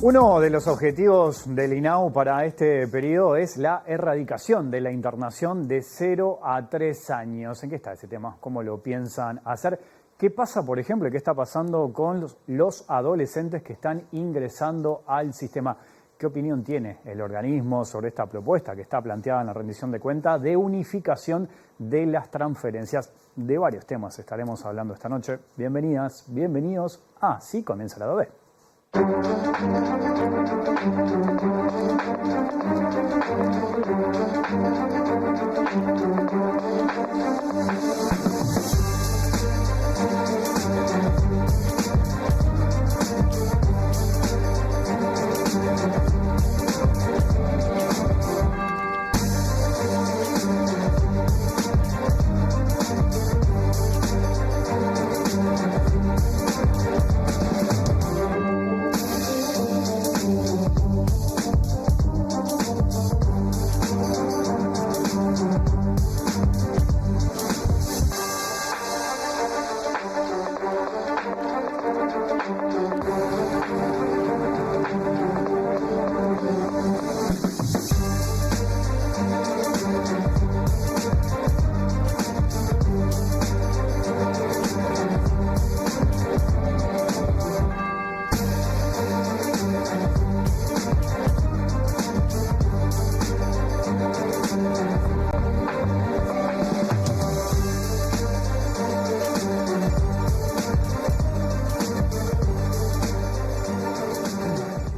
Uno de los objetivos del INAU para este periodo es la erradicación de la internación de 0 a 3 años. ¿En qué está ese tema? ¿Cómo lo piensan hacer? ¿Qué pasa, por ejemplo, y qué está pasando con los adolescentes que están ingresando al sistema? ¿Qué opinión tiene el organismo sobre esta propuesta que está planteada en la rendición de cuentas de unificación de las transferencias? De varios temas estaremos hablando esta noche. Bienvenidas, bienvenidos a Sí Comienza Lado B.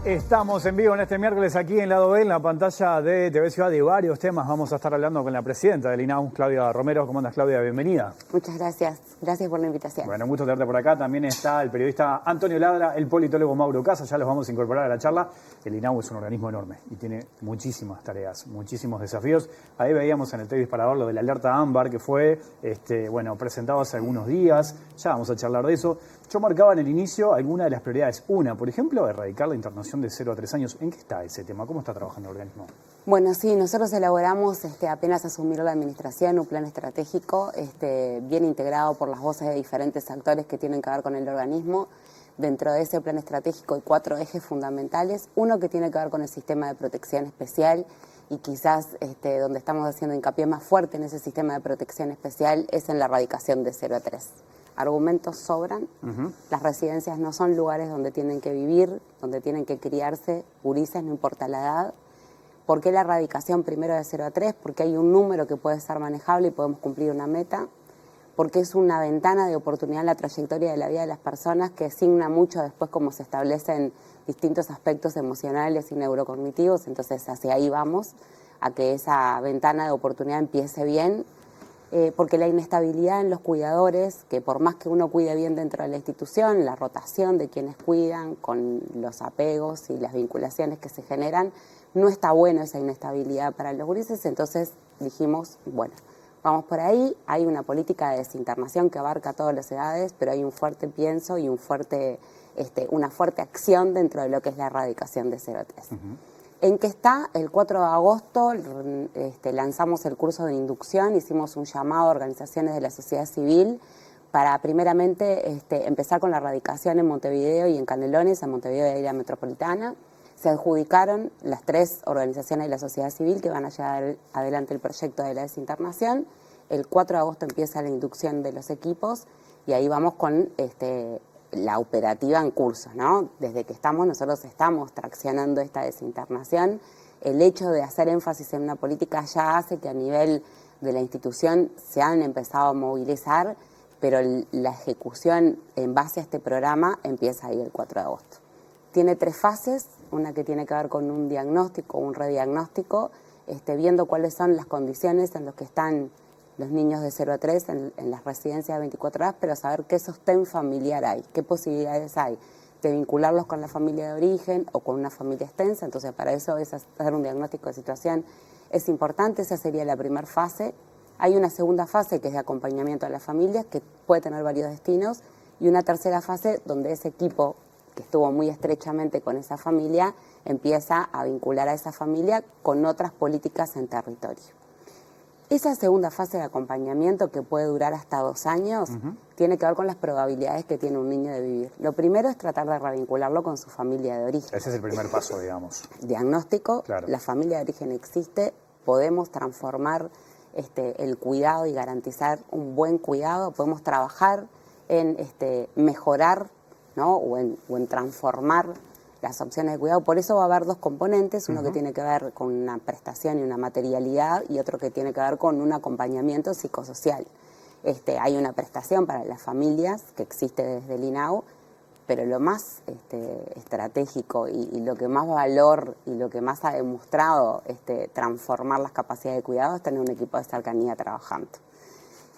Estamos en vivo en este miércoles aquí en Lado B, en la pantalla de TV Ciudad, de varios temas. Vamos a estar hablando con la presidenta del INAU, Claudia Romero. ¿Cómo andas, Claudia? Bienvenida. Muchas gracias. Gracias por la invitación. Bueno, un gusto tenerte por acá. También está el periodista Antonio Ladra, el politólogo Mauro Casas. Ya los vamos a incorporar a la charla. El INAU es un organismo enorme y tiene muchísimas tareas, muchísimos desafíos. Ahí veíamos en el TV Disparador lo de la alerta ámbar que fue presentado hace algunos días. Ya vamos a charlar de eso. Yo marcaba en el inicio alguna de las prioridades. Una, por ejemplo, erradicar la internación de 0 a 3 años. ¿En qué está ese tema? ¿Cómo está trabajando el organismo? Bueno, sí, nosotros elaboramos apenas asumir la administración un plan estratégico bien integrado por las voces de diferentes actores que tienen que ver con el organismo. Dentro de ese plan estratégico hay 4 ejes fundamentales. Uno que tiene que ver con el sistema de protección especial y quizás donde estamos haciendo hincapié más fuerte en ese sistema de protección especial es en la erradicación de 0 a 3. Argumentos sobran. Las residencias no son lugares donde tienen que vivir, donde tienen que criarse gurises, no importa la edad. ¿Por qué la erradicación primero de 0 a 3? Porque hay un número que puede ser manejable y podemos cumplir una meta. Porque es una ventana de oportunidad en la trayectoria de la vida de las personas que asigna mucho después cómo se establecen distintos aspectos emocionales y neurocognitivos. Entonces hacia ahí vamos, a que esa ventana de oportunidad empiece bien. Porque la inestabilidad en los cuidadores, que por más que uno cuide bien dentro de la institución, la rotación de quienes cuidan, con los apegos y las vinculaciones que se generan, no está bueno esa inestabilidad para los gurises. Entonces dijimos, bueno, vamos por ahí. Hay una política de desinternación que abarca a todas las edades, pero hay un fuerte pienso y una fuerte acción dentro de lo que es la erradicación de 0 a 3. ¿En qué está? El 4 de agosto lanzamos el curso de inducción, hicimos un llamado a organizaciones de la sociedad civil para primeramente empezar con la erradicación en Montevideo y en Canelones, en Montevideo y área metropolitana. Se adjudicaron las 3 organizaciones de la sociedad civil que van a llevar adelante el proyecto de la desinternación. El 4 de agosto empieza la inducción de los equipos y ahí vamos con la operativa en curso, ¿no? Desde que nosotros estamos traccionando esta desinternación. El hecho de hacer énfasis en una política ya hace que a nivel de la institución se han empezado a movilizar, pero la ejecución en base a este programa empieza ahí el 4 de agosto. Tiene 3 fases, una que tiene que ver con un diagnóstico, un rediagnóstico, viendo cuáles son las condiciones en las que están los niños de 0 a 3 en las residencias de 24 horas, pero saber qué sostén familiar hay, qué posibilidades hay de vincularlos con la familia de origen o con una familia extensa. Entonces, para eso es hacer un diagnóstico de situación es importante. Esa sería la primera fase. Hay una segunda fase que es de acompañamiento a las familias, que puede tener varios destinos, y una tercera fase donde ese equipo que estuvo muy estrechamente con esa familia empieza a vincular a esa familia con otras políticas en territorio. Esa segunda fase de acompañamiento, que puede durar hasta 2 años, tiene que ver con las probabilidades que tiene un niño de vivir. Lo primero es tratar de revincularlo con su familia de origen. Ese es el primer paso, digamos. Diagnóstico, claro. La familia de origen existe, podemos transformar el cuidado y garantizar un buen cuidado, podemos trabajar en mejorar, ¿no? o en transformar las opciones de cuidado. Por eso va a haber 2 componentes, uno que tiene que ver con una prestación y una materialidad y otro que tiene que ver con un acompañamiento psicosocial. Hay una prestación para las familias que existe desde el INAU, pero lo más estratégico y lo que más valor y lo que más ha demostrado transformar las capacidades de cuidado es tener un equipo de cercanía trabajando.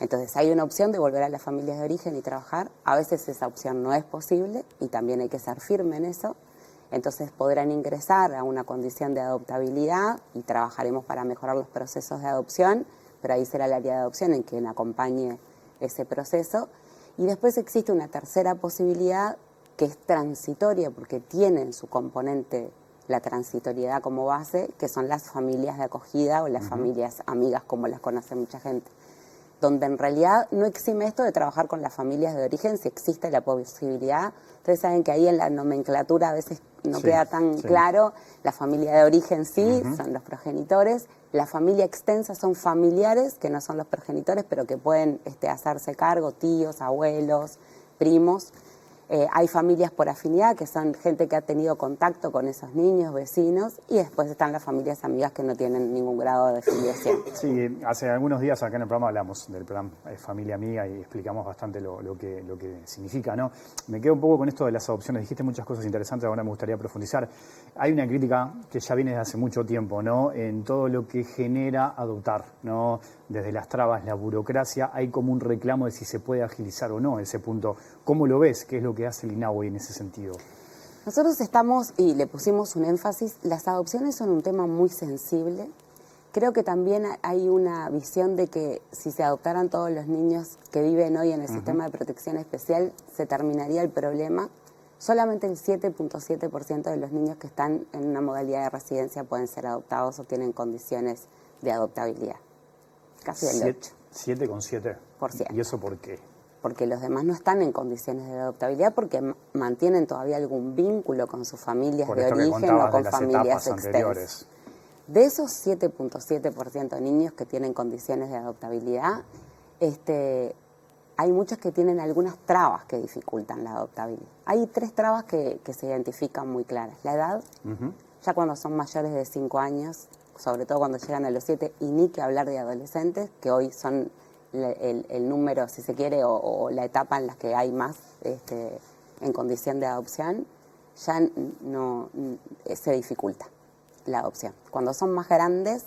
Entonces hay una opción de volver a las familias de origen y trabajar. A veces esa opción no es posible y también hay que ser firme en eso. Entonces podrán ingresar a una condición de adoptabilidad y trabajaremos para mejorar los procesos de adopción, pero ahí será el área de adopción en quien acompañe ese proceso. Y después existe una tercera posibilidad que es transitoria, porque tiene en su componente la transitoriedad como base, que son las familias de acogida o las familias amigas, como las conoce mucha gente, donde en realidad no exime esto de trabajar con las familias de origen si existe la posibilidad. Ustedes saben que ahí en la nomenclatura a veces no queda tan claro. La familia de origen son los progenitores, la familia extensa son familiares que no son los progenitores, pero que pueden hacerse cargo, tíos, abuelos, primos. Hay familias por afinidad, que son gente que ha tenido contacto con esos niños, vecinos, y después están las familias amigas que no tienen ningún grado de filiación. Sí, hace algunos días acá en el programa hablamos del plan Familia Amiga y explicamos bastante lo que significa, ¿no? Me quedo un poco con esto de las adopciones. Dijiste muchas cosas interesantes, ahora me gustaría profundizar. Hay una crítica que ya viene desde hace mucho tiempo, ¿no? En todo lo que genera adoptar, ¿no? Desde las trabas, la burocracia, hay como un reclamo de si se puede agilizar o no ese punto. ¿Cómo lo ves? ¿Qué es lo que hace el INAU en ese sentido? Nosotros estamos, y le pusimos un énfasis, las adopciones son un tema muy sensible. Creo que también hay una visión de que si se adoptaran todos los niños que viven hoy en el sistema de protección especial, se terminaría el problema. Solamente el 7.7% de los niños que están en una modalidad de residencia pueden ser adoptados o tienen condiciones de adoptabilidad. Casi el 8. 7,7%. ¿Y eso por qué? Porque los demás no están en condiciones de adoptabilidad porque mantienen todavía algún vínculo con sus familias de origen o con familias extensas. De esos 7.7% de niños que tienen condiciones de adoptabilidad, hay muchos que tienen algunas trabas que dificultan la adoptabilidad. Hay 3 trabas que se identifican muy claras. La edad, ya cuando son mayores de 5 años, sobre todo cuando llegan a los 7, y ni que hablar de adolescentes, que hoy son el número, si se quiere, o la etapa en la que hay más en condición de adopción, ya no se dificulta la adopción. Cuando son más grandes,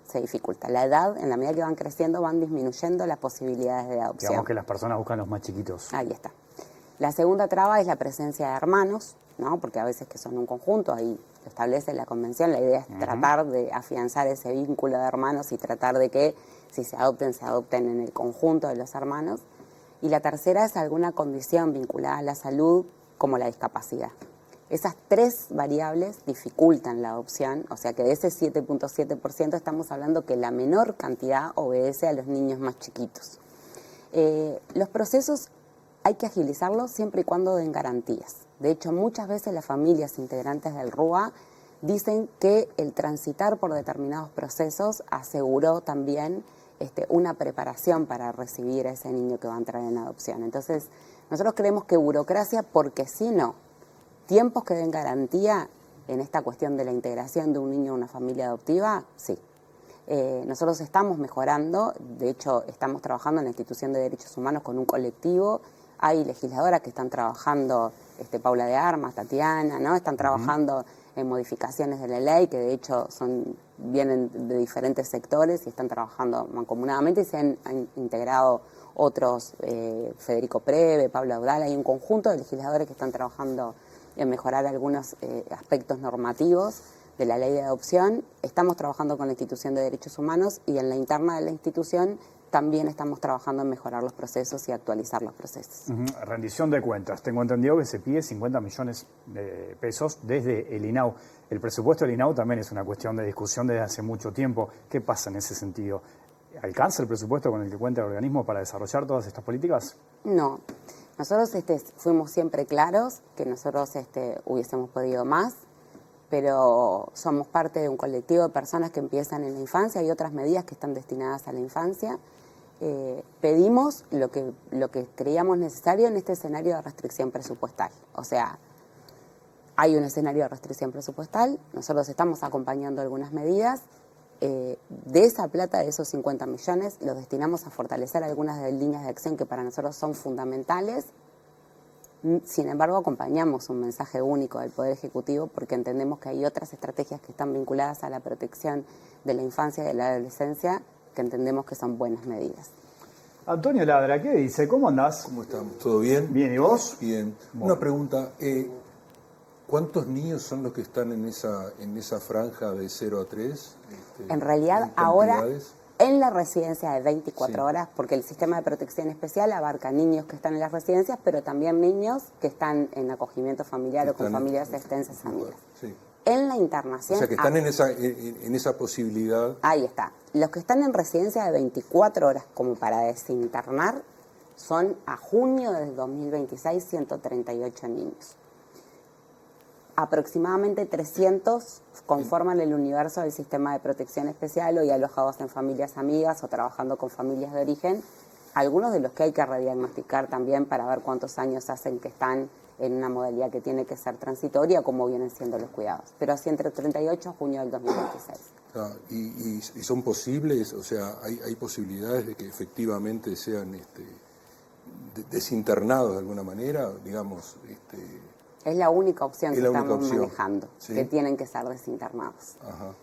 se dificulta. La edad, en la medida que van creciendo, van disminuyendo las posibilidades de adopción. Digamos que las personas buscan los más chiquitos. Ahí está. La segunda traba es la presencia de hermanos, ¿no? Porque a veces que son un conjunto, ahí lo establece la convención, la idea es tratar de afianzar ese vínculo de hermanos y tratar de que si se adopten en el conjunto de los hermanos. Y la tercera es alguna condición vinculada a la salud, como la discapacidad. Esas 3 variables dificultan la adopción, o sea que de ese 7.7% estamos hablando que la menor cantidad obedece a los niños más chiquitos. Los procesos hay que agilizarlos siempre y cuando den garantías. De hecho, muchas veces las familias integrantes del RUA dicen que el transitar por determinados procesos aseguró también una preparación para recibir a ese niño que va a entrar en adopción. Entonces, nosotros creemos que burocracia, porque si no, tiempos que den garantía en esta cuestión de la integración de un niño en una familia adoptiva, sí. Nosotros estamos mejorando, de hecho estamos trabajando en la Institución de Derechos Humanos con un colectivo, hay legisladoras que están trabajando, Paula de Armas, Tatiana, ¿no? Están trabajando en modificaciones de la ley que de hecho vienen de diferentes sectores y están trabajando mancomunadamente y se han integrado otros, Federico Preve, Pablo Audal, hay un conjunto de legisladores que están trabajando en mejorar algunos aspectos normativos de la ley de adopción. Estamos trabajando con la Institución de Derechos Humanos y en la interna de la institución también estamos trabajando en mejorar los procesos y actualizar los procesos. Rendición de cuentas. Tengo entendido que se pide 50 millones de pesos desde el INAU. El presupuesto del INAU también es una cuestión de discusión desde hace mucho tiempo. ¿Qué pasa en ese sentido? ¿Alcanza el presupuesto con el que cuenta el organismo para desarrollar todas estas políticas? No. Nosotros fuimos siempre claros que nosotros hubiésemos podido más, pero somos parte de un colectivo de personas que empiezan en la infancia y otras medidas que están destinadas a la infancia. Pedimos lo que creíamos necesario en este escenario de restricción presupuestal. O sea, hay un escenario de restricción presupuestal, nosotros estamos acompañando algunas medidas. De esa plata, de esos 50 millones, los destinamos a fortalecer algunas de las líneas de acción que para nosotros son fundamentales. Sin embargo, acompañamos un mensaje único del Poder Ejecutivo porque entendemos que hay otras estrategias que están vinculadas a la protección de la infancia y de la adolescencia que entendemos que son buenas medidas. Antonio Ladra, ¿qué dice? ¿Cómo andás? ¿Cómo estamos? ¿Todo bien? Bien, ¿y vos? Bien. Bueno. Una pregunta, ¿cuántos niños son los que están en esa franja de 0 a 3? En realidad, ahora, en la residencia de 24 horas, porque el sistema de protección especial abarca niños que están en las residencias, pero también niños que están en acogimiento familiar o con familias extensas amigas. Sí. En la internación... O sea, que están en esa posibilidad... Ahí está. Los que están en residencia de 24 horas como para desinternar son a junio del 2026 138 niños. Aproximadamente 300 conforman el universo del sistema de protección especial, hoy alojados en familias amigas o trabajando con familias de origen, algunos de los que hay que rediagnosticar también para ver cuántos años hacen que están en una modalidad que tiene que ser transitoria, como vienen siendo los cuidados. Pero así entre 38 y junio del 2026. ¿Y son posibles? O sea, ¿hay posibilidades de que efectivamente sean desinternados de alguna manera? Digamos... Es la única opción que estamos manejando, ¿sí? Que tienen que ser desinternados. Ajá.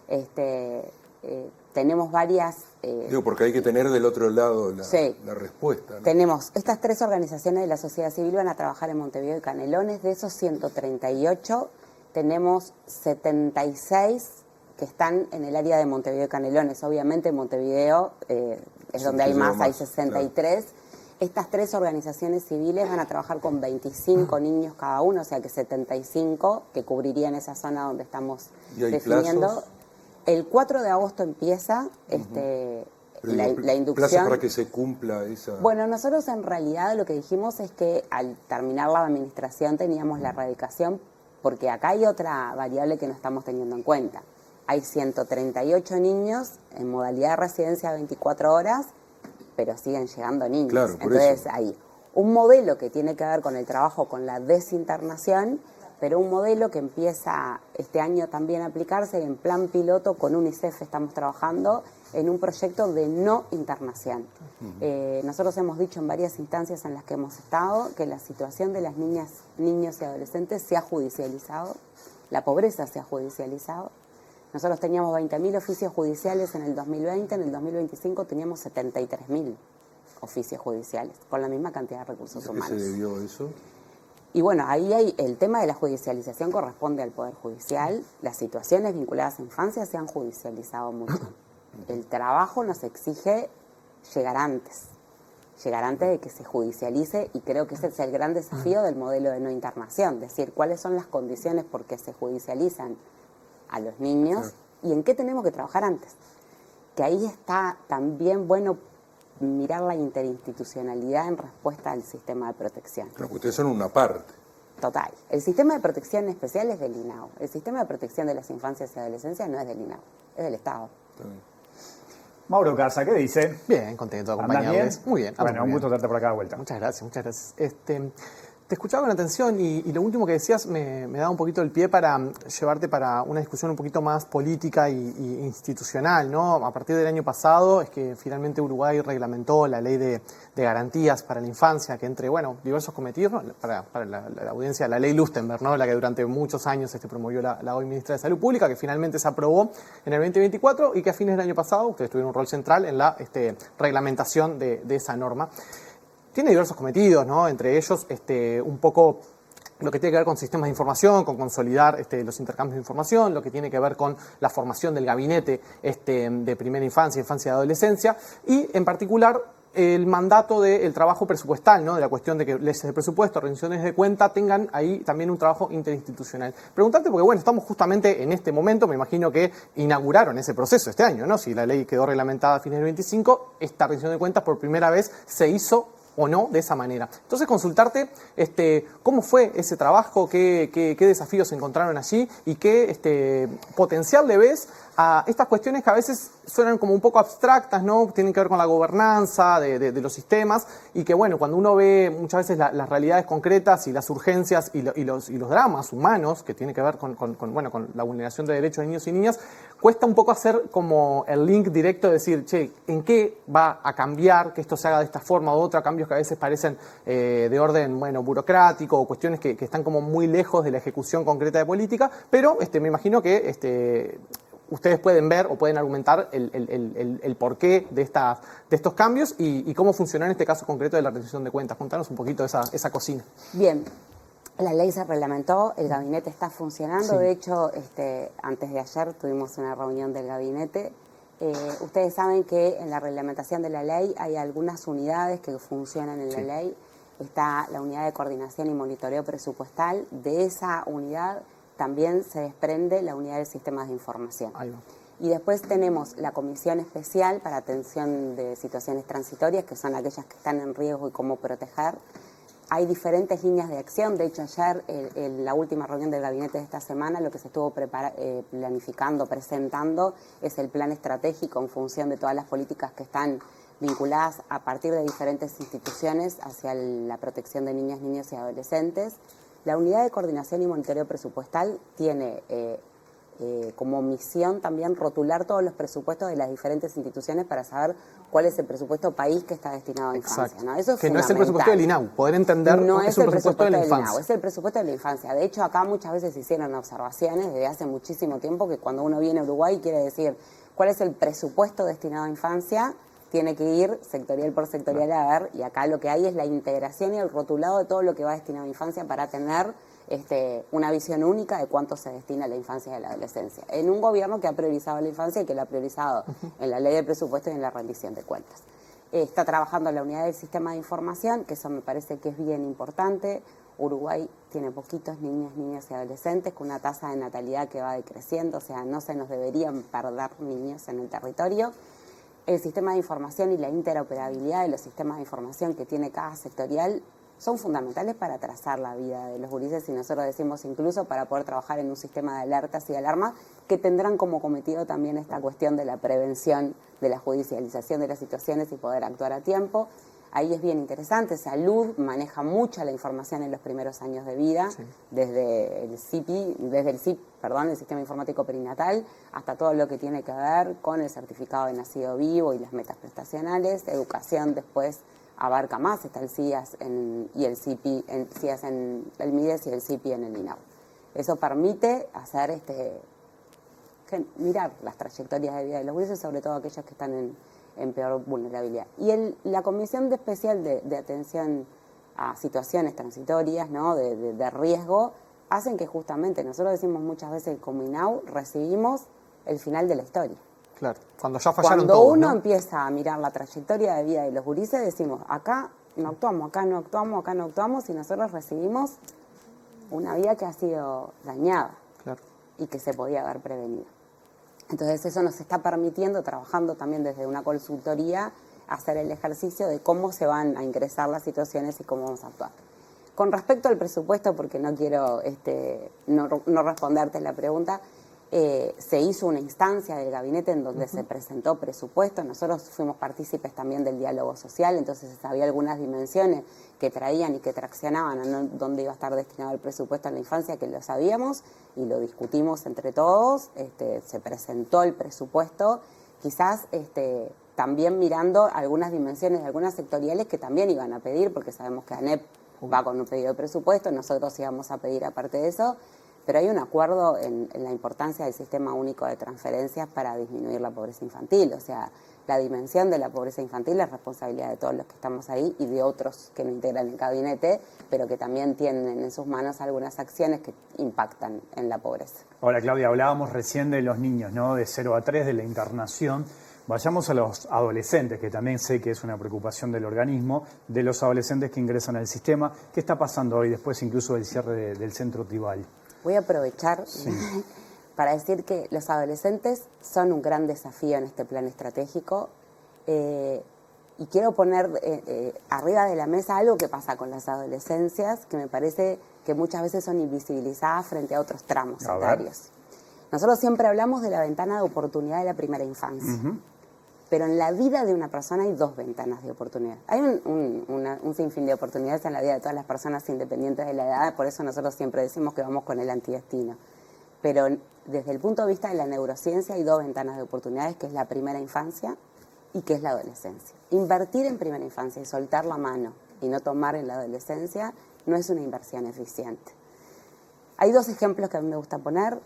Tenemos varias... Digo, porque hay que tener del otro lado la respuesta, ¿no? Tenemos, estas 3 organizaciones de la sociedad civil van a trabajar en Montevideo y Canelones. De esos 138, tenemos 76 que están en el área de Montevideo y Canelones. Obviamente en Montevideo es donde hay más, hay 63. Claro. Estas 3 organizaciones civiles van a trabajar con 25 niños cada uno, o sea que 75 que cubrirían esa zona donde estamos definiendo. ¿Plazos? El 4 de agosto empieza la inducción. ¿Plazos para que se cumpla esa...? Bueno, nosotros en realidad lo que dijimos es que al terminar la administración teníamos la erradicación, porque acá hay otra variable que no estamos teniendo en cuenta. Hay 138 niños en modalidad de residencia de 24 horas, pero siguen llegando niños. Claro, por Entonces eso. hay un modelo que tiene que ver con el trabajo con la desinternación, pero un modelo que empieza este año también a aplicarse en plan piloto con UNICEF. Estamos trabajando en un proyecto de no internación. Nosotros hemos dicho en varias instancias en las que hemos estado que la situación de las niñas, niños y adolescentes se ha judicializado, la pobreza se ha judicializado. Nosotros teníamos 20.000 oficios judiciales en el 2020, en el 2025 teníamos 73.000 oficios judiciales, con la misma cantidad de recursos humanos. ¿A qué se debió eso? Y bueno, ahí hay el tema de la judicialización corresponde al Poder Judicial. Las situaciones vinculadas a infancia se han judicializado mucho. El trabajo nos exige llegar antes de que se judicialice, y creo que ese es el gran desafío del modelo de no internación, es decir, cuáles son las condiciones por qué se judicializan a los niños y en qué tenemos que trabajar antes. Que ahí está también bueno mirar la interinstitucionalidad en respuesta al sistema de protección. Claro, porque ustedes son una parte. Total. El sistema de protección especial es del INAU. El sistema de protección de las infancias y adolescencias no es del INAU, es del Estado. Mauro Casa, ¿qué dice? Bien, contento de acompañarles. Bien? Muy bien. Bueno, un gusto tenerte por acá de vuelta. Muchas gracias, muchas gracias. Te escuchaba con atención y lo último que decías me da un poquito el pie para llevarte para una discusión un poquito más política y institucional, ¿no? A partir del año pasado es que finalmente Uruguay reglamentó la ley de garantías para la infancia, que entre, diversos cometidos, ¿no? Para la audiencia, la ley Lustenberg, ¿no? La que durante muchos años promovió la hoy ministra de Salud Pública, que finalmente se aprobó en el 2024 y que a fines del año pasado ustedes tuvieron un rol central en la reglamentación de esa norma. Tiene diversos cometidos, ¿no? Entre ellos, un poco lo que tiene que ver con sistemas de información, con consolidar los intercambios de información, lo que tiene que ver con la formación del gabinete de primera infancia, infancia y adolescencia, y en particular el mandato del trabajo presupuestal, ¿no? De la cuestión de que leyes de presupuesto, rendiciones de cuenta tengan ahí también un trabajo interinstitucional. Preguntarte porque, bueno, estamos justamente en este momento, me imagino que inauguraron ese proceso este año, ¿no? Si la ley quedó reglamentada a fines del 25, esta rendición de cuentas por primera vez se hizo o no de esa manera. Entonces, consultarte cómo fue ese trabajo, qué desafíos se encontraron allí y qué potencial le ves a estas cuestiones que a veces suenan como un poco abstractas, ¿no? Tienen que ver con la gobernanza de los sistemas y que, bueno, cuando uno ve muchas veces las realidades concretas y las urgencias y los dramas humanos que tienen que ver con la vulneración de derechos de niños y niñas, cuesta un poco hacer como el link directo de decir, che, ¿en qué va a cambiar que esto se haga de esta forma u otra? Cambios que a veces parecen de orden, burocrático o cuestiones que están como muy lejos de la ejecución concreta de política, pero me imagino que ustedes pueden ver o pueden argumentar el porqué de estos cambios y cómo funcionó en este caso concreto de la rendición de cuentas. Contanos un poquito esa cocina. Bien, la ley se reglamentó, el gabinete está funcionando. Sí. De hecho, antes de ayer tuvimos una reunión del gabinete. Ustedes saben que en la reglamentación de la ley hay algunas unidades que funcionan en la ley. Está la unidad de coordinación y monitoreo presupuestal. De esa unidad también se desprende la unidad de sistemas de información. Ahí va. Y después tenemos la comisión especial para atención de situaciones transitorias, que son aquellas que están en riesgo y cómo proteger. Hay diferentes líneas de acción. De hecho, ayer, en la última reunión del gabinete de esta semana, lo que se estuvo planificando, presentando, es el plan estratégico en función de todas las políticas que están vinculadas a partir de diferentes instituciones hacia la protección de niñas, niños y adolescentes. La unidad de coordinación y monitoreo presupuestal tiene como misión también rotular todos los presupuestos de las diferentes instituciones para saber cuál es el presupuesto país que está destinado a infancia, ¿no? Eso es que no es el presupuesto del INAU, poder entender no es un presupuesto de la infancia. Es el presupuesto de la infancia. De hecho, acá muchas veces se hicieron observaciones desde hace muchísimo tiempo que cuando uno viene a Uruguay quiere decir cuál es el presupuesto destinado a infancia, tiene que ir sectorial por sectorial a ver, y acá lo que hay es la integración y el rotulado de todo lo que va destinado a infancia para tener una visión única de cuánto se destina a la infancia y a la adolescencia. En un gobierno que ha priorizado la infancia y que la ha priorizado en la ley de presupuesto y en la rendición de cuentas. Está trabajando la unidad del sistema de información, que eso me parece que es bien importante. Uruguay tiene poquitos niños, niñas y adolescentes con una tasa de natalidad que va decreciendo, o sea, no se nos deberían perder niños en el territorio. El sistema de información y la interoperabilidad de los sistemas de información que tiene cada sectorial son fundamentales para trazar la vida de los gurises, y nosotros decimos incluso para poder trabajar en un sistema de alertas y de alarmas que tendrán como cometido también esta cuestión de la prevención, de la judicialización de las situaciones y poder actuar a tiempo. Ahí es bien interesante. Salud maneja mucha la información en los primeros años de vida, sí, desde el SIP, el Sistema Informático Perinatal, hasta todo lo que tiene que ver con el certificado de nacido vivo y las metas prestacionales. Educación después abarca más, está el CIAS y el CIPI, el CIAS en el MIDES y el CIPI en el INAU. Eso permite hacer mirar las trayectorias de vida de los gurises, sobre todo aquellos que están en peor vulnerabilidad. Y la Comisión Especial de Atención a Situaciones Transitorias, ¿no? de riesgo, hacen que justamente, nosotros decimos muchas veces como INAU, recibimos el final de la historia. Claro, cuando ya fallaron todos, todos, uno ¿no? empieza a mirar la trayectoria de vida de los gurises, decimos, acá no actuamos, acá no actuamos, acá no actuamos, y nosotros recibimos una vida que ha sido dañada, claro, y que se podía haber prevenido. Entonces eso nos está permitiendo, trabajando también desde una consultoría, hacer el ejercicio de cómo se van a ingresar las situaciones y cómo vamos a actuar. Con respecto al presupuesto, porque no quiero no responderte la pregunta, se hizo una instancia del gabinete en donde se presentó presupuesto. Nosotros fuimos partícipes también del diálogo social, entonces había algunas dimensiones que traían y que traccionaban a dónde iba a estar destinado el presupuesto en la infancia, que lo sabíamos y lo discutimos entre todos. Se presentó el presupuesto, quizás también mirando algunas dimensiones de algunas sectoriales que también iban a pedir, porque sabemos que ANEP va con un pedido de presupuesto, nosotros íbamos a pedir aparte de eso. Pero hay un acuerdo en la importancia del sistema único de transferencias para disminuir la pobreza infantil. O sea, la dimensión de la pobreza infantil es responsabilidad de todos los que estamos ahí y de otros que no integran el gabinete, pero que también tienen en sus manos algunas acciones que impactan en la pobreza. Ahora, Claudia, hablábamos recién de los niños, ¿no? De 0 a 3, de la internación. Vayamos a los adolescentes, que también sé que es una preocupación del organismo, de los adolescentes que ingresan al sistema. ¿Qué está pasando hoy, después incluso del cierre del centro tribal? Voy a aprovechar para decir que los adolescentes son un gran desafío en este plan estratégico. Y quiero poner arriba de la mesa algo que pasa con las adolescencias, que me parece que muchas veces son invisibilizadas frente a otros tramos etarios. Nosotros siempre hablamos de la ventana de oportunidad de la primera infancia, pero en la vida de una persona hay dos ventanas de oportunidad. Hay un sinfín de oportunidades en la vida de todas las personas independientes de la edad, por eso nosotros siempre decimos que vamos con el antidestino. Pero desde el punto de vista de la neurociencia hay dos ventanas de oportunidades, que es la primera infancia y que es la adolescencia. Invertir en primera infancia y soltar la mano y no tomar en la adolescencia no es una inversión eficiente. Hay dos ejemplos que a mí me gusta poner.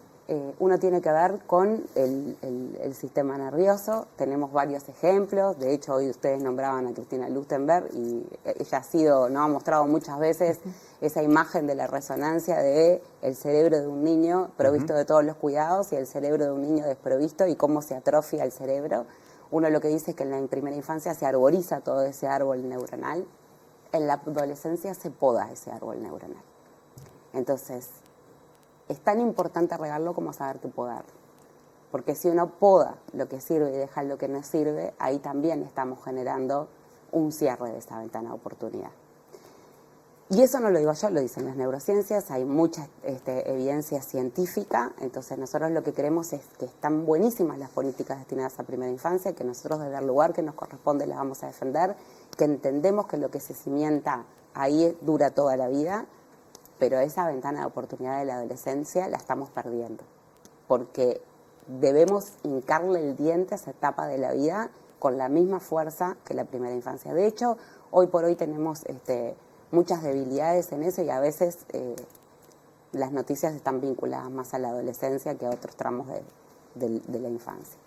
Uno tiene que ver con el sistema nervioso. Tenemos varios ejemplos. De hecho, hoy ustedes nombraban a Cristina Lustenberg y ella ha mostrado muchas veces esa imagen de la resonancia de el cerebro de un niño provisto de todos los cuidados y el cerebro de un niño desprovisto y cómo se atrofia el cerebro. Uno lo que dice es que en la primera infancia se arboriza todo ese árbol neuronal. En la adolescencia se poda ese árbol neuronal. Entonces, es tan importante regarlo como saber que podarlo. Porque si uno poda lo que sirve y deja lo que no sirve, ahí también estamos generando un cierre de esa ventana de oportunidad. Y eso no lo digo yo, lo dicen las neurociencias, hay mucha evidencia científica, entonces nosotros lo que queremos es que están buenísimas las políticas destinadas a primera infancia, que nosotros desde el lugar que nos corresponde las vamos a defender, que entendemos que lo que se cimienta ahí dura toda la vida, pero esa ventana de oportunidad de la adolescencia la estamos perdiendo, porque debemos hincarle el diente a esa etapa de la vida con la misma fuerza que la primera infancia. De hecho, hoy por hoy tenemos muchas debilidades en eso y a veces las noticias están vinculadas más a la adolescencia que a otros tramos de la infancia.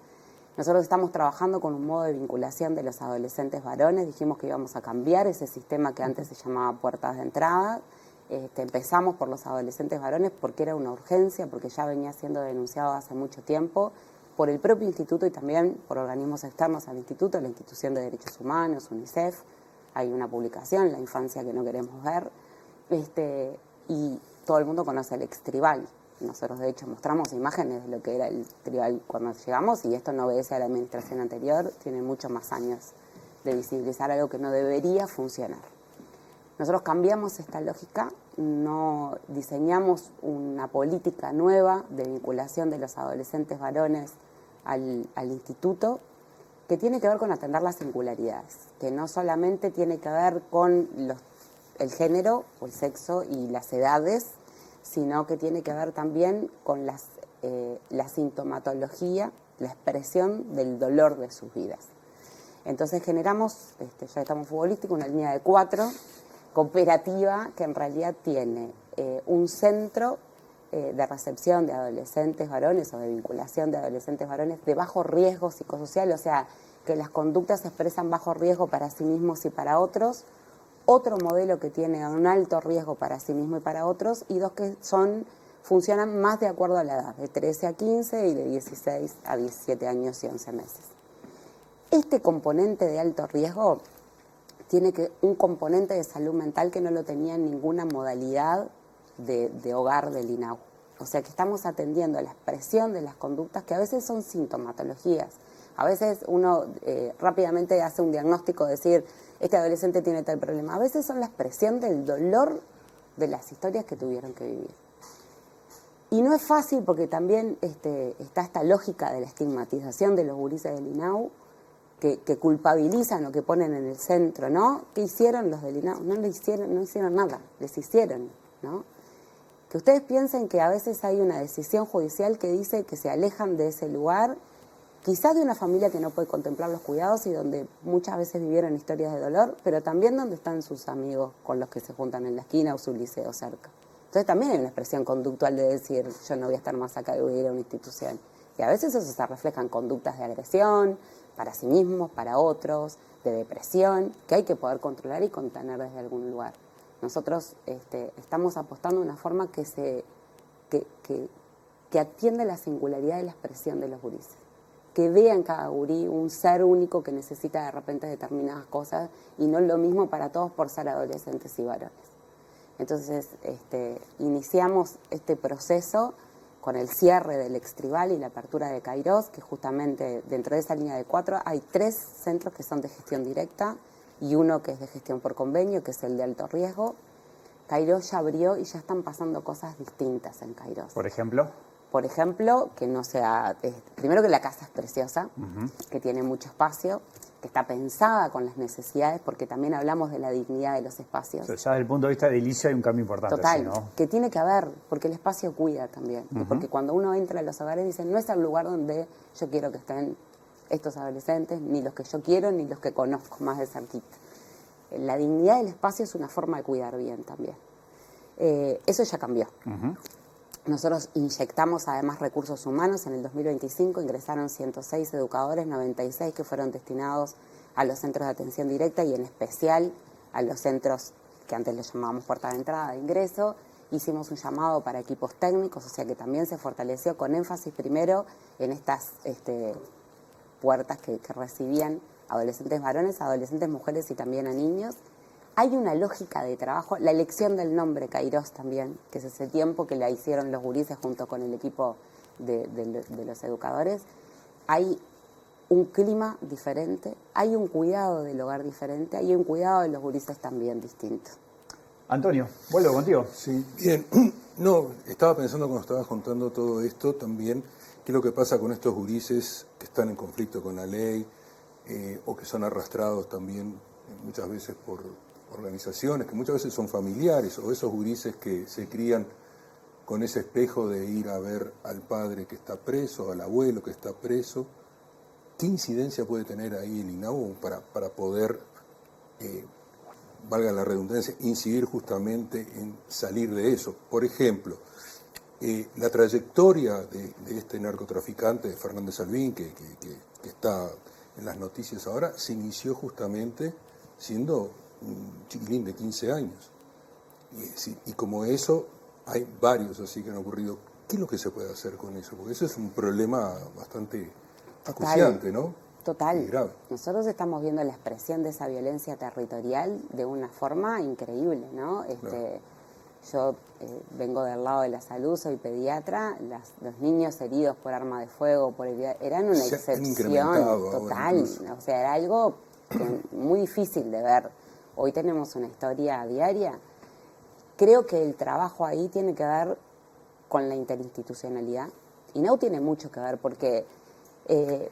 Nosotros estamos trabajando con un modo de vinculación de los adolescentes varones. Dijimos que íbamos a cambiar ese sistema que antes se llamaba puertas de entrada. Empezamos por los adolescentes varones porque era una urgencia, porque ya venía siendo denunciado hace mucho tiempo por el propio instituto y también por organismos externos al instituto, la Institución de Derechos Humanos, UNICEF. Hay una publicación, La infancia que no queremos ver, y todo el mundo conoce el extribal. Nosotros, de hecho, mostramos imágenes de lo que era el tribal cuando llegamos, y esto no obedece a la administración anterior, tiene muchos más años de visibilizar algo que no debería funcionar. Nosotros cambiamos esta lógica, no diseñamos una política nueva de vinculación de los adolescentes varones al instituto, que tiene que ver con atender las singularidades, que no solamente tiene que ver con el género o el sexo y las edades, sino que tiene que ver también con la sintomatología, la expresión del dolor de sus vidas. Entonces generamos, ya estamos futbolísticos, una línea de 4, cooperativa, que en realidad tiene un centro de recepción de adolescentes varones o de vinculación de adolescentes varones de bajo riesgo psicosocial, o sea, que las conductas se expresan bajo riesgo para sí mismos y para otros, otro modelo que tiene un alto riesgo para sí mismo y para otros, y dos que funcionan más de acuerdo a la edad, de 13 a 15 y de 16 a 17 años y 11 meses. Este componente de alto riesgo tiene un componente de salud mental que no lo tenía en ninguna modalidad de hogar del INAU. O sea que estamos atendiendo a la expresión de las conductas que a veces son sintomatologías. A veces uno rápidamente hace un diagnóstico, decir, este adolescente tiene tal problema. A veces son la expresión del dolor de las historias que tuvieron que vivir. Y no es fácil porque también está esta lógica de la estigmatización de los gurises del INAU, que culpabilizan o que ponen en el centro, ¿no? ¿Qué hicieron los del INAU? No hicieron nada, les hicieron, ¿no? Que ustedes piensen que a veces hay una decisión judicial que dice que se alejan de ese lugar, quizás de una familia que no puede contemplar los cuidados y donde muchas veces vivieron historias de dolor, pero también donde están sus amigos con los que se juntan en la esquina o su liceo cerca. Entonces también hay una expresión conductual de decir, yo no voy a estar más acá y voy a ir a una institución. Y a veces eso se refleja en conductas de agresión, para sí mismos, para otros, de depresión, que hay que poder controlar y contener desde algún lugar. Nosotros estamos apostando a una forma que atiende la singularidad de la expresión de los gurises. que vea en cada gurí un ser único que necesita de repente determinadas cosas y no es lo mismo para todos por ser adolescentes y varones. Entonces, iniciamos este proceso con el cierre del Extribal y la apertura de Kairos, que justamente dentro de esa línea de 4 hay 3 centros que son de gestión directa y uno que es de gestión por convenio, que es el de alto riesgo. Kairos ya abrió y ya están pasando cosas distintas en Kairos. Por ejemplo. Por ejemplo, que no sea... primero que la casa es preciosa, que tiene mucho espacio, que está pensada con las necesidades, porque también hablamos de la dignidad de los espacios. O sea, ya desde el punto de vista edilicio hay un cambio importante. Total, ¿Sí, no? que tiene que haber, porque el espacio cuida también. Y porque cuando uno entra a los hogares dicen, no es el lugar donde yo quiero que estén estos adolescentes, ni los que yo quiero, ni los que conozco más de cerquita. La dignidad del espacio es una forma de cuidar bien también. Eso ya cambió. Nosotros inyectamos además recursos humanos. En el 2025 ingresaron 106 educadores, 96 que fueron destinados a los centros de atención directa y en especial a los centros que antes les llamábamos puerta de entrada de ingreso. Hicimos un llamado para equipos técnicos, o sea que también se fortaleció con énfasis primero en estas puertas que recibían adolescentes varones, adolescentes mujeres y también a niños. Hay una lógica de trabajo, la elección del nombre Kairos también, que es ese tiempo que la hicieron los gurises junto con el equipo de los educadores. Hay un clima diferente, hay un cuidado del hogar diferente, hay un cuidado de los gurises también distinto. Antonio, vuelvo contigo. Sí, bien. No, estaba pensando cuando estabas contando todo esto también, qué es lo que pasa con estos gurises que están en conflicto con la ley o que son arrastrados también muchas veces por organizaciones que muchas veces son familiares, o esos gurises que se crían con ese espejo de ir a ver al padre que está preso, al abuelo que está preso. ¿Qué incidencia puede tener ahí el INAU para poder, valga la redundancia, incidir justamente en salir de eso? Por ejemplo, la trayectoria de este narcotraficante, de Fernández Albín, que está en las noticias ahora, se inició justamente siendo un chiquilín de 15 años. Y como eso, hay varios así que han ocurrido. ¿Qué es lo que se puede hacer con eso? Porque eso es un problema bastante acuciante, ¿no? Total. Y grave. Nosotros estamos viendo la expresión de esa violencia territorial de una forma increíble, ¿no? Claro. Yo vengo del lado de la salud, soy pediatra, los niños heridos por arma de fuego, eran una excepción total. O sea, era algo muy difícil de ver. Hoy tenemos una historia diaria. Creo que el trabajo ahí tiene que ver con la interinstitucionalidad. INAU tiene mucho que ver porque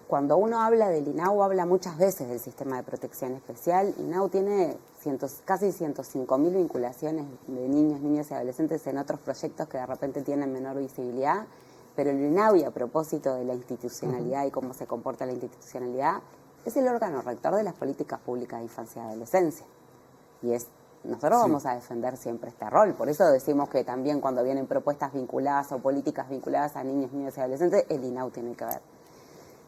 cuando uno habla del INAU, habla muchas veces del sistema de protección especial. INAU tiene casi 105.000 vinculaciones de niños, niñas y adolescentes en otros proyectos que de repente tienen menor visibilidad, pero el INAU, y a propósito de la institucionalidad y cómo se comporta la institucionalidad, es el órgano rector de las políticas públicas de infancia y adolescencia. Y nosotros vamos a defender siempre este rol. Por eso decimos que también cuando vienen propuestas vinculadas o políticas vinculadas a niños, niñas y adolescentes, el INAU tiene que ver.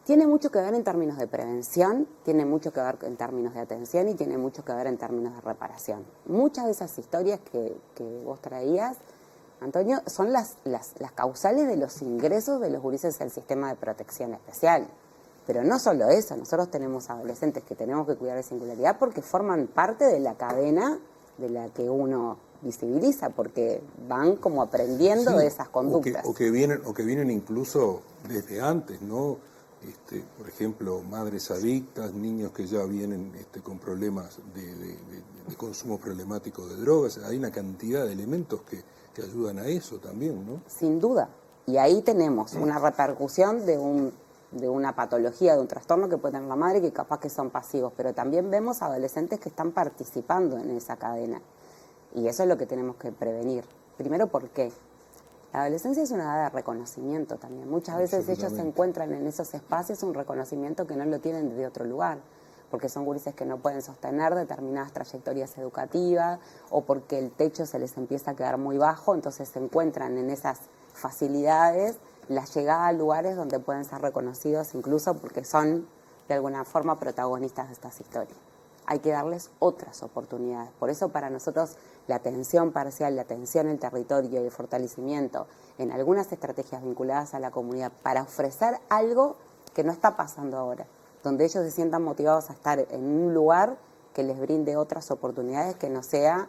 Tiene mucho que ver en términos de prevención, tiene mucho que ver en términos de atención y tiene mucho que ver en términos de reparación. Muchas de esas historias que vos traías, Antonio, son las causales de los ingresos de los gurises al sistema de protección especial. Pero no solo eso, nosotros tenemos adolescentes que tenemos que cuidar de singularidad porque forman parte de la cadena de la que uno visibiliza, porque van como aprendiendo de esas conductas. O que vienen incluso desde antes, ¿no? Por ejemplo, madres adictas, niños que ya vienen con problemas de consumo problemático de drogas. Hay una cantidad de elementos que ayudan a eso también, ¿no? Sin duda. Y ahí tenemos una repercusión de una patología, de un trastorno que puede tener la madre, que capaz que son pasivos, pero también vemos adolescentes que están participando en esa cadena. Y eso es lo que tenemos que prevenir. Primero, ¿por qué? La adolescencia es una edad de reconocimiento también. Muchas veces ellos se encuentran en esos espacios un reconocimiento que no lo tienen desde otro lugar, porque son gurises que no pueden sostener determinadas trayectorias educativas o porque el techo se les empieza a quedar muy bajo, entonces se encuentran en esas facilidades la llegada a lugares donde pueden ser reconocidos incluso porque son de alguna forma protagonistas de estas historias. Hay que darles otras oportunidades. Por eso para nosotros la atención parcial, la atención en el territorio y el fortalecimiento en algunas estrategias vinculadas a la comunidad para ofrecer algo que no está pasando ahora, donde ellos se sientan motivados a estar en un lugar que les brinde otras oportunidades que no sea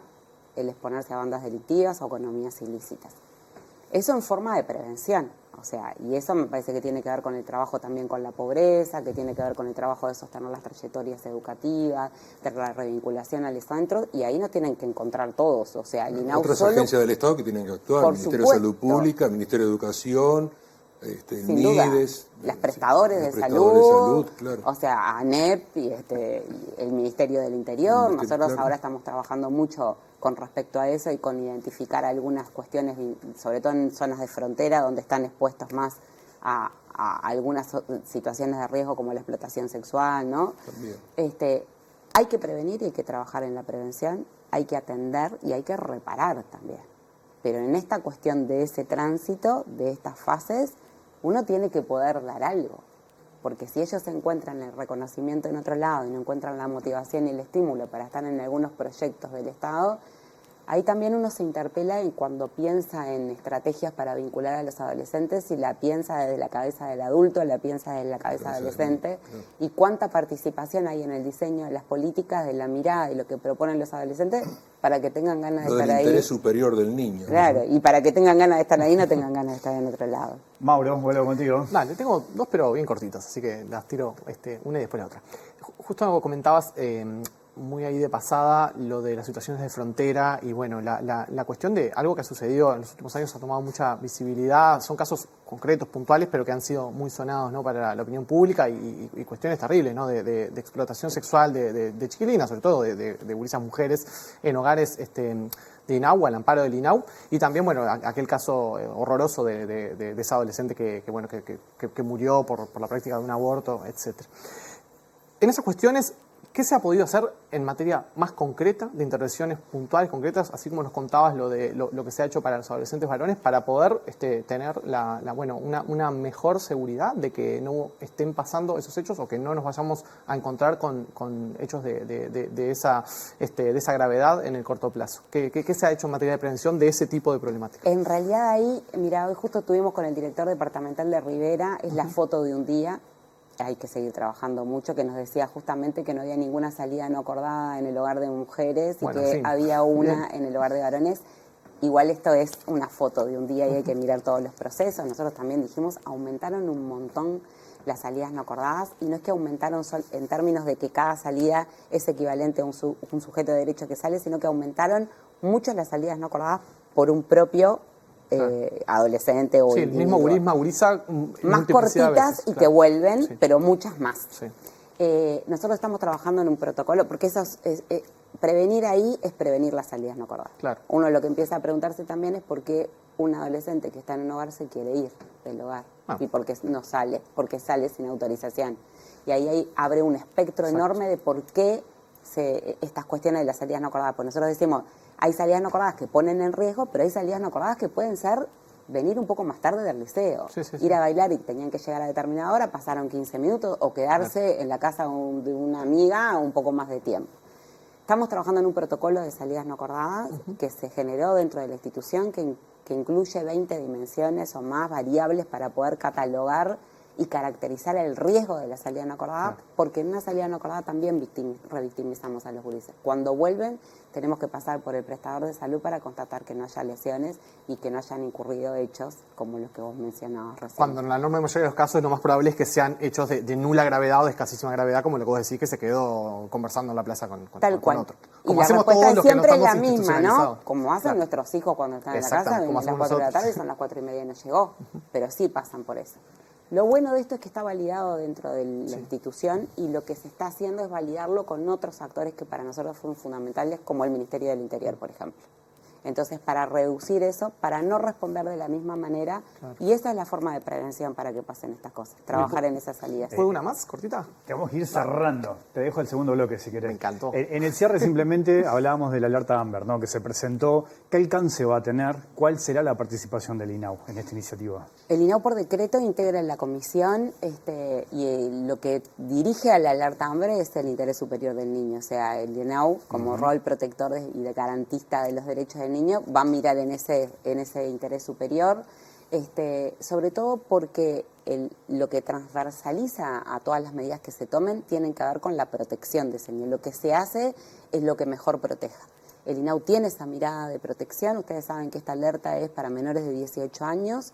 el exponerse a bandas delictivas o economías ilícitas. Eso en forma de prevención, o sea, y eso me parece que tiene que ver con el trabajo también con la pobreza, que tiene que ver con el trabajo de sostener las trayectorias educativas, de la revinculación a los centros, y ahí no tienen que encontrar todos, o sea, el INAU otras solo, agencias del Estado que tienen que actuar, por Ministerio de Salud supuesto. Pública, Ministerio de Educación, el sin duda, MIDES, las prestadores los de prestadores de salud, claro. o sea, ANEP y el Ministerio del Interior. Nosotros claro. ahora estamos trabajando mucho con respecto a eso y con identificar algunas cuestiones, sobre todo en zonas de frontera donde están expuestos más a algunas situaciones de riesgo como la explotación sexual, ¿no? También. Hay que prevenir y hay que trabajar en la prevención, hay que atender y hay que reparar también. Pero en esta cuestión de ese tránsito, de estas fases, uno tiene que poder dar algo, porque si ellos encuentran el reconocimiento en otro lado y no encuentran la motivación y el estímulo para estar en algunos proyectos del Estado, ahí también uno se interpela en cuando piensa en estrategias para vincular a los adolescentes, si la piensa desde la cabeza del adulto, la piensa desde la cabeza adolescente, y cuánta participación hay en el diseño de las políticas, de la mirada y lo que proponen los adolescentes para que tengan ganas de estar ahí. El interés superior del niño. Claro, ¿no? Y para que tengan ganas de estar ahí, no tengan ganas de estar en otro lado. Mauro, vuelvo contigo. Dale, tengo dos, pero bien cortitas, así que las tiro una y después la otra. Justo comentabas muy ahí de pasada lo de las situaciones de frontera y bueno, la cuestión de algo que ha sucedido en los últimos años ha tomado mucha visibilidad, son casos concretos, puntuales, pero que han sido muy sonados, ¿no?, para la opinión pública y cuestiones terribles, ¿no?, de explotación sexual de chiquilinas, sobre todo de gurisas mujeres en hogares de INAU, al amparo del INAU, y también, bueno, aquel caso horroroso de esa adolescente que murió por la práctica de un aborto, etcétera. En esas cuestiones, ¿qué se ha podido hacer en materia más concreta, de intervenciones puntuales, concretas, así como nos contabas lo que se ha hecho para los adolescentes varones, para poder tener una mejor seguridad de que no estén pasando esos hechos o que no nos vayamos a encontrar con hechos de esa gravedad en el corto plazo? ¿Qué se ha hecho en materia de prevención de ese tipo de problemática? En realidad ahí, mira, hoy justo estuvimos con el director departamental de Rivera, es la foto de un día. Hay que seguir trabajando mucho, que nos decía justamente que no había ninguna salida no acordada en el hogar de mujeres y que había una en el hogar de varones. Igual esto es una foto de un día y hay que mirar todos los procesos. Nosotros también dijimos, aumentaron un montón las salidas no acordadas, y no es que aumentaron en términos de que cada salida es equivalente a un sujeto de derecho que sale, sino que aumentaron mucho las salidas no acordadas por un propio adolescente o el mismo gurisa más cortitas y que vuelven, pero muchas más. Sí. Nosotros estamos trabajando en un protocolo, porque eso prevenir ahí es prevenir las salidas no acordadas. Claro. Uno lo que empieza a preguntarse también es por qué un adolescente que está en un hogar se quiere ir del hogar y por qué no sale, porque sale sin autorización. Y ahí abre un espectro enorme de por qué estas cuestiones de las salidas no acordadas. Pues nosotros decimos, hay salidas no acordadas que ponen en riesgo, pero hay salidas no acordadas que pueden ser venir un poco más tarde del liceo, ir a bailar y tenían que llegar a determinada hora, pasaron 15 minutos, o quedarse en la casa de una amiga un poco más de tiempo. Estamos trabajando en un protocolo de salidas no acordadas que se generó dentro de la institución, que incluye 20 dimensiones o más variables para poder catalogar y caracterizar el riesgo de la salida no acordada, porque en una salida no acordada también revictimizamos a los gurises. Cuando vuelven, tenemos que pasar por el prestador de salud para constatar que no haya lesiones y que no hayan incurrido hechos como los que vos mencionabas recién. Cuando en la enorme mayoría de los casos lo más probable es que sean hechos de nula gravedad o de escasísima gravedad, como lo que vos decís, que se quedó conversando en la plaza con otro. Como y hacemos todos los que no estamos institucionalizados. ¿No? Como hacen nuestros hijos cuando están en la casa, vienen a las 4 de la tarde y son las 4:30 y no llegó. Pero sí pasan por eso. Lo bueno de esto es que está validado dentro de la institución, y lo que se está haciendo es validarlo con otros actores que para nosotros fueron fundamentales, como el Ministerio del Interior, por ejemplo. Entonces, para reducir eso, para no responder de la misma manera, y esa es la forma de prevención para que pasen estas cosas, trabajar en esas salidas. ¿Fue una más, cortita? Tenemos que ir cerrando. Te dejo el segundo bloque, si querés. Me encantó. En el cierre simplemente hablábamos de la alerta Amber, ¿no?, que se presentó. ¿Qué alcance va a tener? ¿Cuál será la participación del INAU en esta iniciativa? El INAU por decreto integra en la comisión y lo que dirige a la alerta Amber es el interés superior del niño. O sea, el INAU, como rol protector y de garantista de los derechos del niño, va a mirar en ese interés superior. Sobre todo porque lo que transversaliza a todas las medidas que se tomen tienen que ver con la protección de ese niño. Lo que se hace es lo que mejor proteja. El INAU tiene esa mirada de protección. Ustedes saben que esta alerta es para menores de 18 años,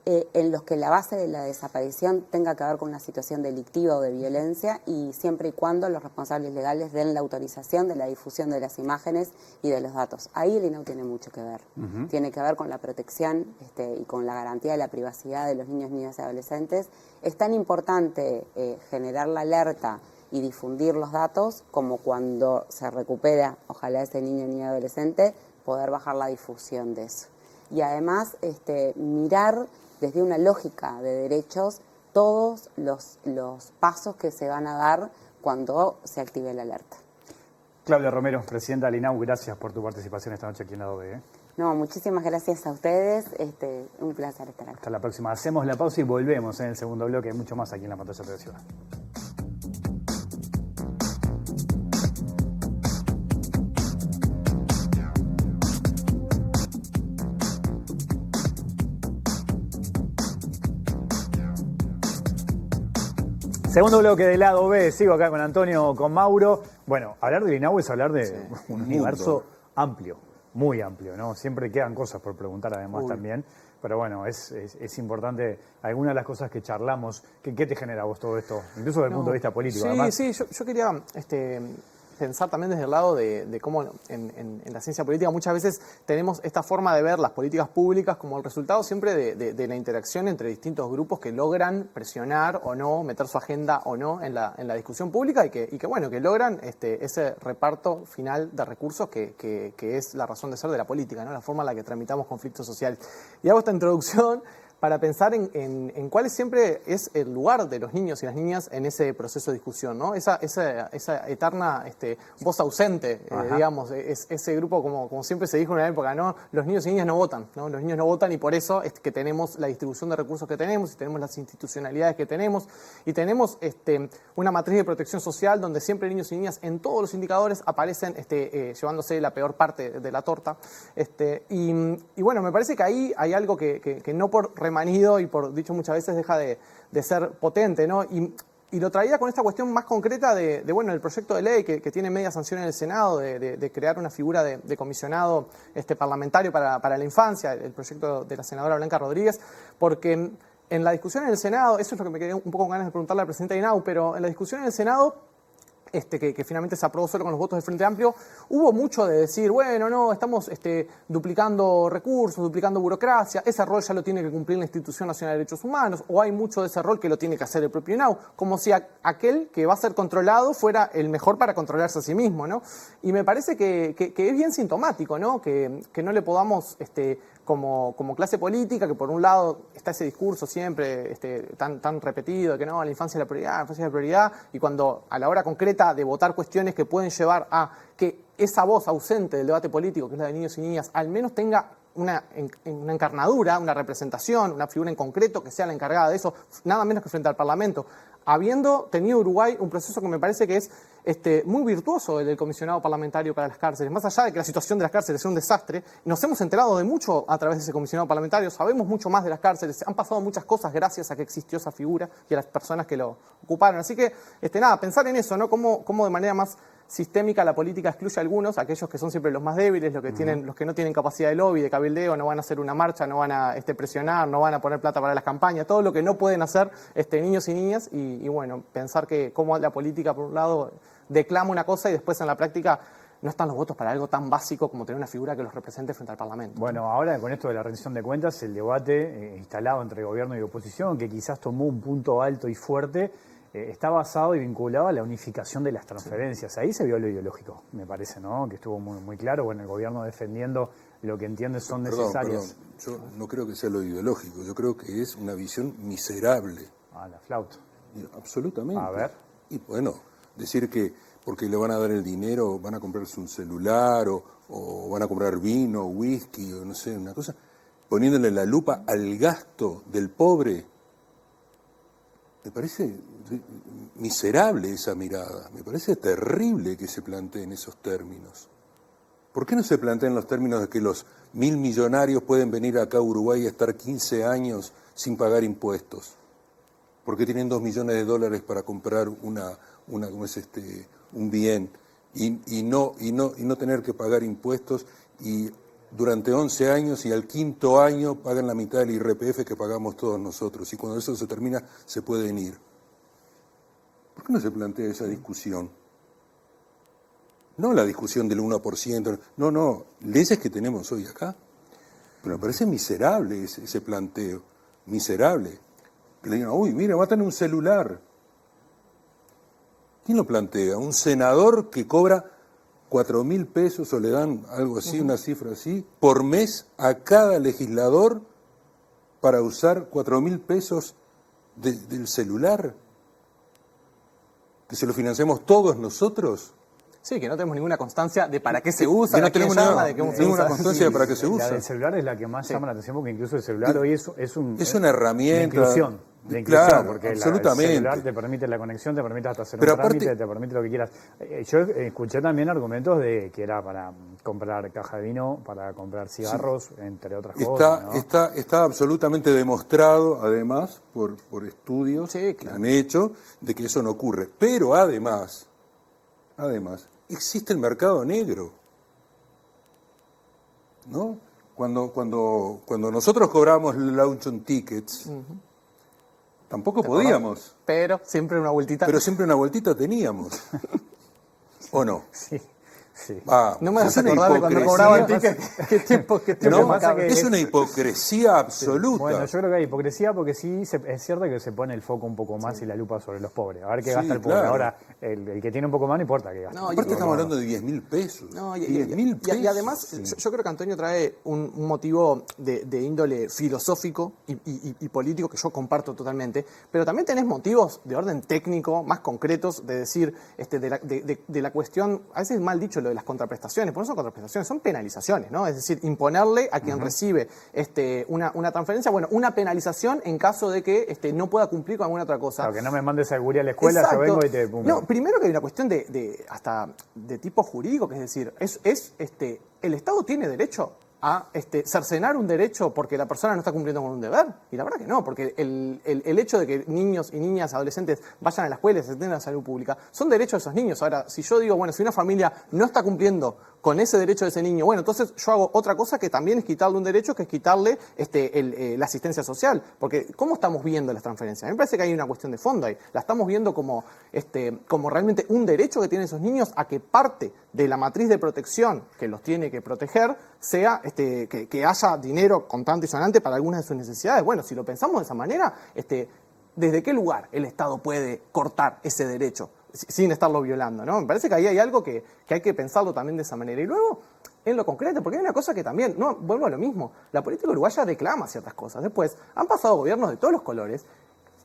en los que la base de la desaparición tenga que ver con una situación delictiva o de violencia, y siempre y cuando los responsables legales den la autorización de la difusión de las imágenes y de los datos. Ahí el INAU tiene mucho que ver. Tiene que ver con la protección y con la garantía de la privacidad de los niños, niñas y adolescentes. Es tan importante generar la alerta y difundir los datos como cuando se recupera, ojalá, ese niño, niña y adolescente, poder bajar la difusión de eso. Y además mirar desde una lógica de derechos todos los pasos que se van a dar cuando se active la alerta. Claudia Romero, presidenta del INAU, gracias por tu participación esta noche aquí en Lado B. No, muchísimas gracias a ustedes, un placer estar acá. Hasta la próxima. Hacemos la pausa y volvemos en el segundo bloque. Hay mucho más aquí en la pantalla televisiva. Segundo bloque de Lado B, sigo acá con Antonio, con Mauro. Bueno, hablar del INAU es hablar de un universo amplio, muy amplio, ¿no? Siempre quedan cosas por preguntar además también, pero bueno, es importante algunas de las cosas que charlamos. ¿Qué te genera a vos todo esto? Incluso desde el punto de vista político, además. Sí, yo quería pensar también desde el lado de cómo en la ciencia política muchas veces tenemos esta forma de ver las políticas públicas como el resultado siempre de la interacción entre distintos grupos que logran presionar o no, meter su agenda o no en la discusión pública y que logran ese reparto final de recursos que es la razón de ser de la política, ¿no? La forma en la que tramitamos conflictos sociales. Y hago esta introducción para pensar en cuál siempre es el lugar de los niños y las niñas en ese proceso de discusión, ¿no? Esa eterna voz ausente, digamos, ese grupo, como siempre se dijo en una época, ¿no? Los niños y niñas no votan, ¿no? Los niños no votan, y por eso es que tenemos la distribución de recursos que tenemos, y tenemos las institucionalidades que tenemos, y tenemos una matriz de protección social donde siempre niños y niñas en todos los indicadores aparecen llevándose la peor parte de la torta. Y bueno, me parece que ahí hay algo que no por remanido y por dicho muchas veces deja de ser potente, ¿no? Y lo traía con esta cuestión más concreta bueno, el proyecto de ley que tiene media sanción en el Senado de crear una figura de comisionado parlamentario para la infancia, el proyecto de la senadora Blanca Rodríguez, porque en la discusión en el Senado, eso es lo que me quedé un poco con ganas de preguntarle al presidente de INAU, pero en la discusión en el Senado, que finalmente se aprobó solo con los votos del Frente Amplio, hubo mucho de decir, bueno, no, estamos duplicando recursos, duplicando burocracia, ese rol ya lo tiene que cumplir la Institución Nacional de Derechos Humanos, o hay mucho de ese rol que lo tiene que hacer el propio INAU, como si aquel que va a ser controlado fuera el mejor para controlarse a sí mismo, ¿no? Y me parece que es bien sintomático, ¿no? Que no le podamos como clase política, que por un lado está ese discurso siempre tan repetido de que no, la infancia es la prioridad, y cuando a la hora concreta de votar cuestiones que pueden llevar a que esa voz ausente del debate político, que es la de niños y niñas, al menos tenga una encarnadura, una representación, una figura en concreto que sea la encargada de eso, nada menos que frente al Parlamento. Habiendo tenido Uruguay un proceso que me parece que es muy virtuoso, el del comisionado parlamentario para las cárceles, más allá de que la situación de las cárceles sea un desastre, nos hemos enterado de mucho a través de ese comisionado parlamentario, sabemos mucho más de las cárceles, han pasado muchas cosas gracias a que existió esa figura y a las personas que lo ocuparon. Así que, pensar en eso, ¿no? Cómo de manera más sistémica la política excluye a algunos, aquellos que son siempre los más débiles, los que no tienen capacidad de lobby, de cabildeo, no van a hacer una marcha, no van a presionar, no van a poner plata para las campañas, todo lo que no pueden hacer niños y niñas, y bueno, pensar que cómo la política, por un lado, declama una cosa y después en la práctica no están los votos para algo tan básico como tener una figura que los represente frente al Parlamento. Bueno, ahora con esto de la rendición de cuentas, el debate instalado entre gobierno y oposición, que quizás tomó un punto alto y fuerte, está basado y vinculado a la unificación de las transferencias. Ahí se vio lo ideológico, me parece, ¿no? Que estuvo muy claro, bueno, el gobierno defendiendo lo que entiende son necesarias. Yo no creo que sea lo ideológico, yo creo que es una visión miserable. La flauta. Absolutamente. A ver. Y bueno, decir que porque le van a dar el dinero van a comprarse un celular o van a comprar vino, whisky o no sé, una cosa, poniéndole la lupa al gasto del pobre. Me parece miserable esa mirada, me parece terrible que se plantee en esos términos. ¿Por qué no se plantea en los términos de que los 1000 millonarios pueden venir acá a Uruguay y estar 15 años sin pagar impuestos, porque tienen $2 millones para comprar un bien y no tener que pagar impuestos, y durante 11 años y al 5.º año pagan la mitad del IRPF que pagamos todos nosotros, y cuando eso se termina se pueden ir. ¿Por qué no se plantea esa discusión? No la discusión del 1%, no, leyes que tenemos hoy acá. Pero me parece miserable ese planteo, miserable. Que le digan, uy, mira, va a tener un celular. ¿Quién lo plantea? ¿Un senador que cobra 4.000 pesos o le dan algo así, una cifra así, por mes a cada legislador para usar 4.000 pesos del celular? ¿Que se lo financiamos todos nosotros? Sí, que no tenemos ninguna constancia de para qué se usa, no de tenemos ninguna constancia de para qué se La usa. del celular es la que más llama la atención, porque incluso el celular hoy es una herramienta de inclusión, claro, porque absolutamente. el celular te permite la conexión, te permite hasta hacer Pero un trámite, aparte, te permite lo que quieras. Yo escuché también argumentos de que era para comprar caja de vino, para comprar cigarros, entre otras cosas, ¿no? Está absolutamente demostrado, además, por estudios que han hecho, de que eso no ocurre. Pero además, existe el mercado negro, ¿no? Cuando nosotros cobramos launch on tickets, tampoco podíamos. Pero siempre una vueltita. Pero siempre una vueltita teníamos. ¿O no? Sí. Sí. No me vas a acordar de cuando cobraba el ticket. ¿Qué tiempo No, pasa que es una hipocresía absoluta. Bueno, yo creo que hay hipocresía porque sí es cierto que se pone el foco un poco más y la lupa sobre los pobres. A ver qué gasta el pobre. Claro. Ahora, el que tiene un poco más no importa que gaste. No, Aparte estamos hablando de 10.000 pesos. No, 10.000 pesos. Y además, yo creo que Antonio trae un motivo de índole filosófico y político que yo comparto totalmente, pero también tenés motivos de orden técnico, más concretos, de decir, de la cuestión, a veces mal dicho lo de las contraprestaciones, porque no son contraprestaciones, son penalizaciones, ¿no? Es decir, imponerle a quien recibe una transferencia, bueno, una penalización en caso de que no pueda cumplir con alguna otra cosa. Claro, que no me mandes a guría a la escuela, Exacto. yo vengo y te... No, primero que hay una cuestión hasta de tipo jurídico, que es decir, el Estado tiene derecho a cercenar un derecho porque la persona no está cumpliendo con un deber. Y la verdad que no, porque el hecho de que niños y niñas, adolescentes vayan a la escuela y se tengan la salud pública, son derechos de esos niños. Ahora, si yo digo, bueno, si una familia no está cumpliendo con ese derecho de ese niño, bueno, entonces yo hago otra cosa que también es quitarle un derecho, que es quitarle la asistencia social. Porque, ¿cómo estamos viendo las transferencias? A mí me parece que hay una cuestión de fondo ahí. La estamos viendo como realmente un derecho que tienen esos niños a que parte de la matriz de protección que los tiene que proteger sea que haya dinero contante y sonante para algunas de sus necesidades. Bueno, si lo pensamos de esa manera, ¿desde qué lugar el Estado puede cortar ese derecho sin estarlo violando, ¿no? Me parece que ahí hay algo que hay que pensarlo también de esa manera. Y luego, en lo concreto, porque hay una cosa que también, no, vuelvo a lo mismo, la política uruguaya reclama ciertas cosas. Después, han pasado gobiernos de todos los colores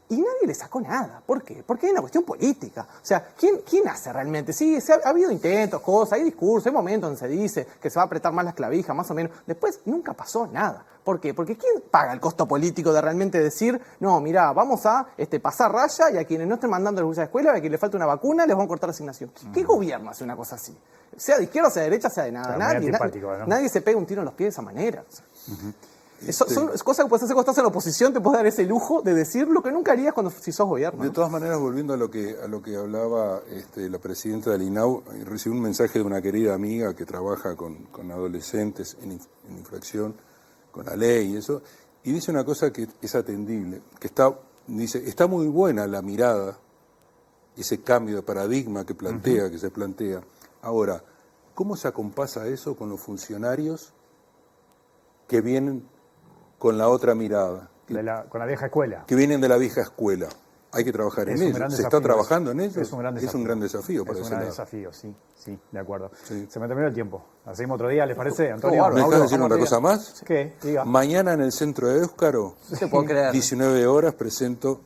y nadie le sacó nada. ¿Por qué? Porque hay una cuestión política. O sea, ¿quién hace realmente? Sí, ha habido intentos, cosas, hay discursos, hay momentos donde se dice que se va a apretar más las clavijas, más o menos. Después nunca pasó nada. ¿Por qué? Porque ¿quién paga el costo político de realmente decir, no, mirá, vamos a pasar raya y a quienes no estén mandando a la escuela, a quien le falta una vacuna, les van a cortar la asignación? ¿Qué gobierno hace una cosa así? Sea de izquierda, sea de derecha, sea de nada. Nadie se pega un tiro en los pies de esa manera. O sea. Son cosas que puedes hacer cuando estás en la oposición, te puedes dar ese lujo de decir lo que nunca harías si sos gobierno. De todas maneras, volviendo a lo que hablaba la presidenta del INAU, recibí un mensaje de una querida amiga que trabaja con adolescentes en infracción con la ley y eso, y dice una cosa que es atendible, que está muy buena la mirada, ese cambio de paradigma que se plantea. Ahora, ¿cómo se acompasa eso con los funcionarios que vienen con la otra mirada? Con la vieja escuela. Que vienen de la vieja escuela. Hay que trabajar en ello. ¿Se está trabajando en ello? Es un gran desafío. Es un gran desafío, sí, de acuerlo. Sí. Se me terminó el tiempo. La seguimos otro día, ¿les parece, Antonio? ¿Me dejas decir una cosa más? ¿Qué? Diga. Mañana en el centro de Éuscaro, no se puede creer. 19 horas, presento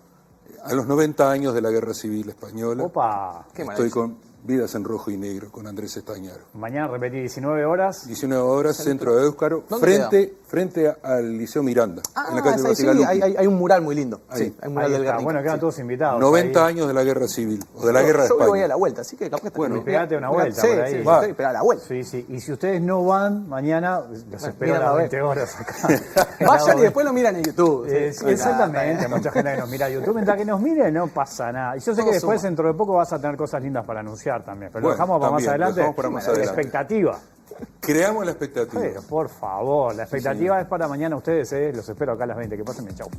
a los 90 años de la Guerra Civil Española. ¡Opa! Estoy con Vidas en Rojo y Negro, con Andrés Estañaro. Mañana repetí 19 horas. 19 horas, Centro de Éuscaro, ¿Dónde frente al Liceo Miranda, en la calle sí, Basigalupi. hay un mural muy lindo. Ahí. Sí, hay un mural Ahí del está. Guernica. Bueno, quedan todos invitados. 90 ahí. años de la Guerra Civil, o de la Guerra de Yo España. voy a la vuelta, así que capaz que Bueno, Pegate una vuelta Sí, por ahí. sí, Va. sí, pero a la vuelta. Sí, sí. Y si ustedes no van, mañana los espero a miran las a ver. 20 horas acá. Vayan y después lo miran en YouTube. Sí, exactamente, mucha gente que nos mira a YouTube. Mientras que nos mire, no pasa nada. Y yo sé Todo que después, suma. dentro de poco, vas a tener cosas lindas para anunciar también. Pero lo Bueno, dejamos para más también, lo adelante. dejamos para más La adelante. expectativa. Creamos la expectativa. Pero, por favor, la expectativa es para mañana ustedes. Los espero acá a las 20. Que pasen bien, chau.